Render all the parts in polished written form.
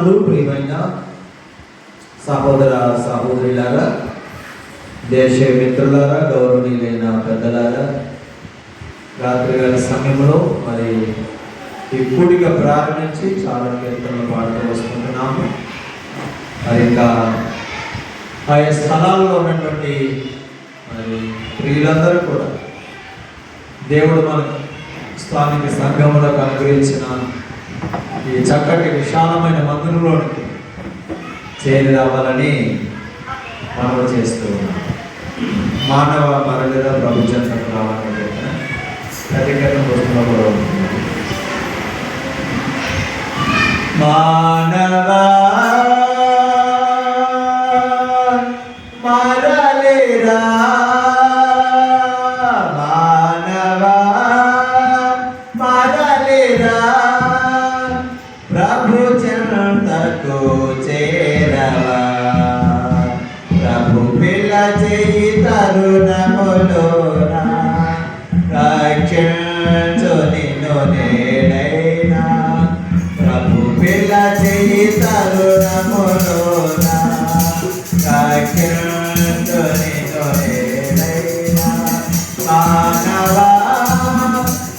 వందనాలు. ప్రియమైన సహోదర సహోదరులారా, దేశీయ మిత్రులారా, గౌరవనీయులైన పెద్దలారా, రాత్రివేళ సమయంలో మరి ఈ కూడిక ప్రారంభించి చాలా కీర్తనలు పాడుతూ వస్తుంటున్నాము. మరి ఇంకా ఆయా స్థలాల్లో ఉన్నటువంటి మరి ప్రియులందరూ కూడా దేవుడు మన స్థానిక సంఘములకు అనుగ్రహించిన ఈ చక్కటి విశాలమైన మందిరంలోనికి చేరి రావాలని మనవి చేస్తూ ఉన్నాం. మానవ మరలిద ప్రభు చెంతకు రావాలని చెప్పిన ప్రతిజ్ఞను పుస్తకంలో కూడా ఉంటుంది. మానవా మరలిరా, మానవా మరలిరా, ప్రభు చెంతకు చేరవా. ప్రభు పిలచి తరుణములోన రక్షించు నిన్ను నేడైనా. ప్రభు పిలచి తరుణములోన రక్షించు నిన్ను నేడైనా. మానవా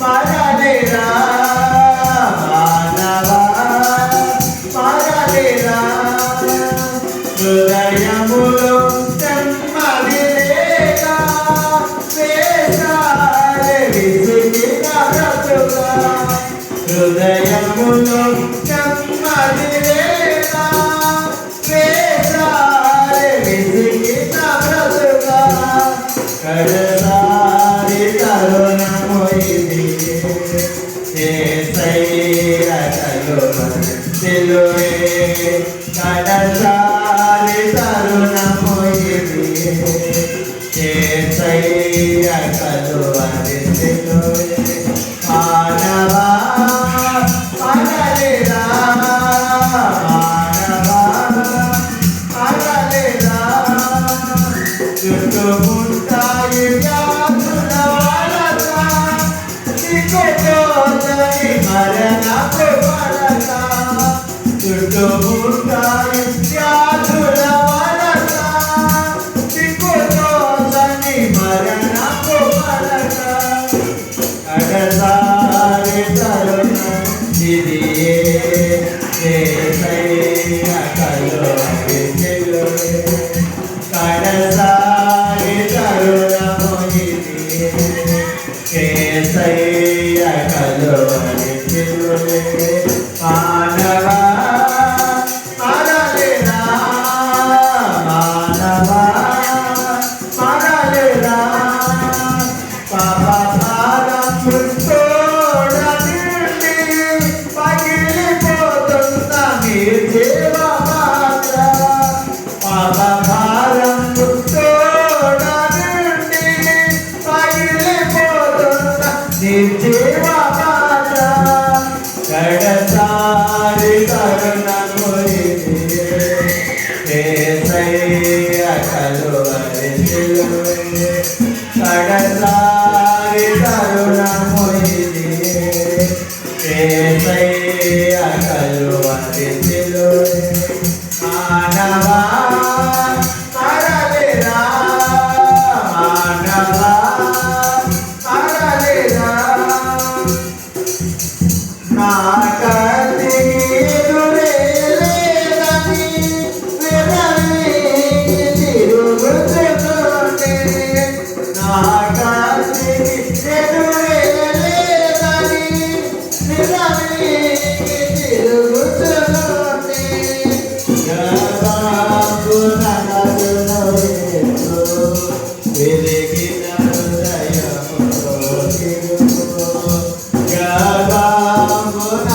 మరలిరా, మానవా మరలిరా, హృదయములో నెమ్మది లేక వేసారి విసిగిన బ్రతుకా. హృదయములో నెమ్మది లేక వేసారి విసిగిన బ్రతుకా. కడసారి తరుణము ఇది, యేసయ్య కలువరి సిలువే. కడసారి తరుణము ఇది, యేసయ్య కలువరి సిలువే. మానవా మరలిరా, మానవా మరలిరా, చుట్టుముట్టాయి వ్యాధుల వలన, దిక్కుతోచని మరణపు వలన. చుట్టుముట్టాయి వ్యాధుల వలన, దిక్కుతోచని మరణపు వలన. కడసారి తరుణం ఇది, యేసయ్య కలువరి సిలువే. కడసారి తరుణము ఇది, యేసయ్య కలువరి సిలువే. మానవా మరలిరా, మానవా మరలిరా, పాప భారం తోడనిండి పగిలిపోతున్న నీ జీవ మాత్ర. పాప భారం తోడనిండి పగిలిపోతున్న నీ జీవ మాత్ర. కడసారి తరుణము ఇది, యేసయ్య కలువరి సిలువే. కడసారి తరుణము ఇది, యేసయ్య కలువరి సిలువే. మానవా మరలిరా, మానవా మరలిరా, నా కత్తికి ఎదురే లేదని విరమికి తిరుగుతుంటే. నా కత్తికి ఎదురే లేదని విరమికి తిరుగుతుంటే. గర్భాంగుననదును యేసు వెలిగిన హృదయముతో తిరుగు. గర్భాంగున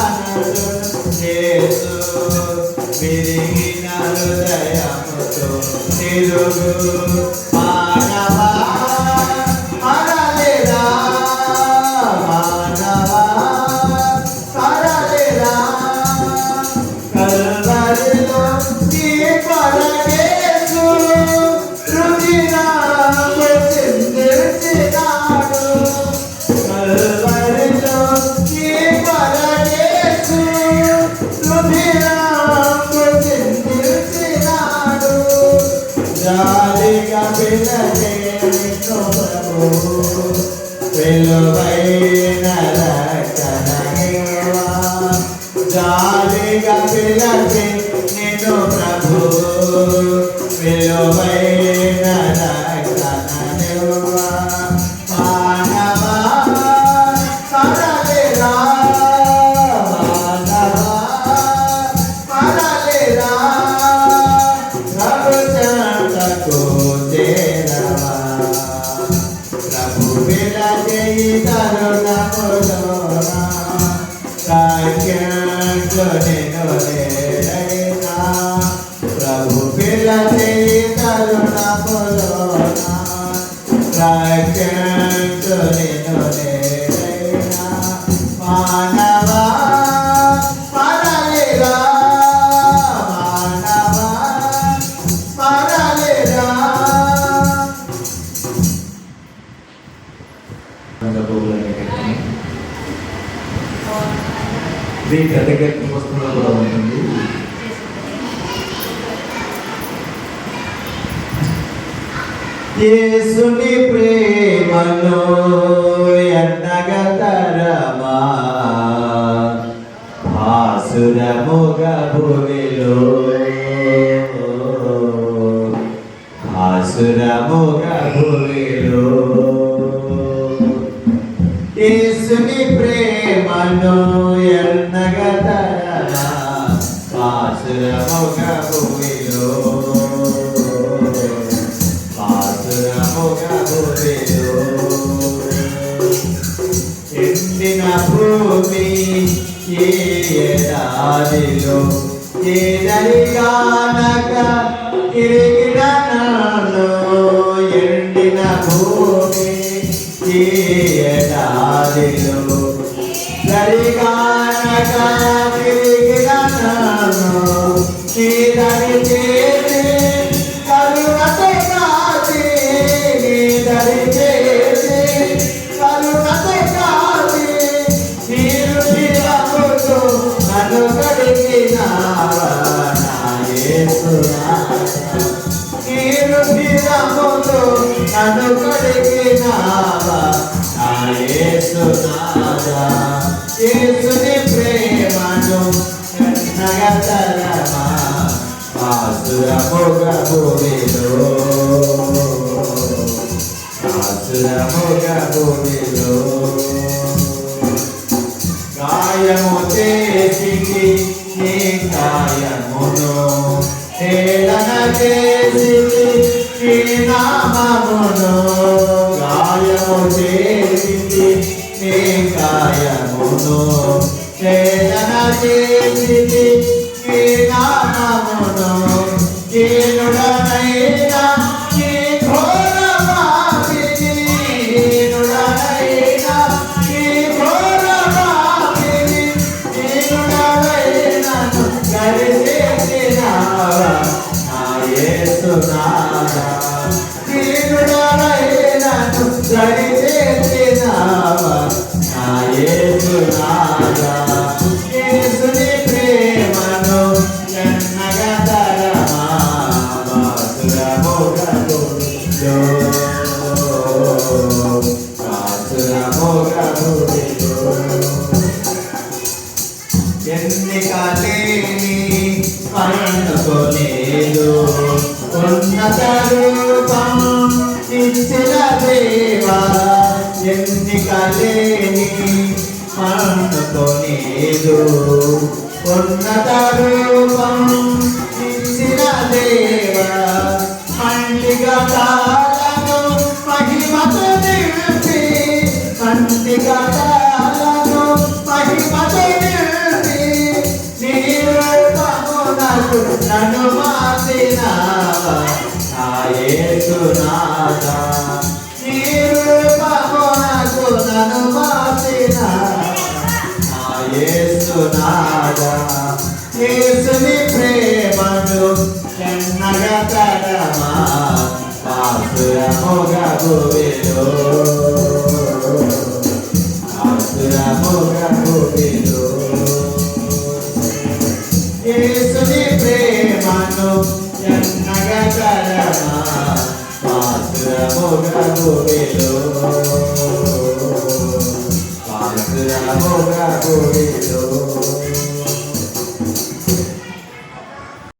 జాలిగా పిలచి నిన్ను ప్రభు విలువైన రక్షణనివ్వ మానవా మరలిరా మానవా మరలిరా ప్రభు చెంతకు చేరవా ప్రభు విలచి తరుణములోన ప్రభు పిలచి తరుణములోన మానవా మరలిరా మానవా మరలిరా. ఇది పెద్దగట్టి పుస్తకంలో కూడా ఉంటుంది. యేసుని ప్రేమను ఎన్నగతరమా భాసురముగా భూమిలో భాసురముగా భూమిలో యేసుని ప్రేమను ఎన్నగతరమా భాసురముగా భూమిలో ఎండిన భూమి ఏ ఎడారిలో ఏదరిగానక తిరిగిన నాలో ఎండిన భూమి ఏ ఎడారిలో దరిగానక తిరిగిన నాలో నీదరి చేసి కరుణతో కాచి నీదరి చేసి కరుణతో కాచి నీరు తీరముతో నన్ను కడిగినావా నా యేసునాథా నీరు తీరముతో నన్ను కడిగినావా నా యేసునాథా యేసుని ప్రేమను నగతరమా ఆసురముగా భూమిలో ఆసురముగా భూమిలో గాయము చేసికి నీ గాయమును హేళన చేసికి నీ నామమును గాయము చేసికి నీ గాయమును హేళన చేసికి నీ నామమును దీనుడనైనా నీ ఘోర పాపిని దీనుడనైనా నీ ఘోర పాపిని దీనుడనైనను గరిచేసినావా నా యేసునాథా దీనుడనైనను గరిచేసినావా నా యేసునాథా యేసుని ప్రేమను ఎన్నగతరమా భాసురముగా భూమిలో భాసురముగా భూమిలో ఎన్నిక లేని పన్నుకోలేదు ఉన్నత రూపం ఇచ్చిన దేవా ఎన్నిక లేని పన్నుకోలేదు ఉన్నత రూపం ఇచ్చిన దేవా మండిగా తాళను మహిమతో నిలిపి మండిగా తాళను మహిమతో నిలిపి నీ రూపమునకు నన్ను మార్చినావా నా యేసునాథా నీ రూపమునకు నన్ను మార్చినావా నా యేసునాథా యేసుని ప్రేమను ఎన్నగతరమా భాసురముగా భూమిలో భాసురముగా భూమిలో యేసుని ప్రేమను ఎన్నగతరమా భాసురముగా భూమిలో భాసురముగా భూమిలో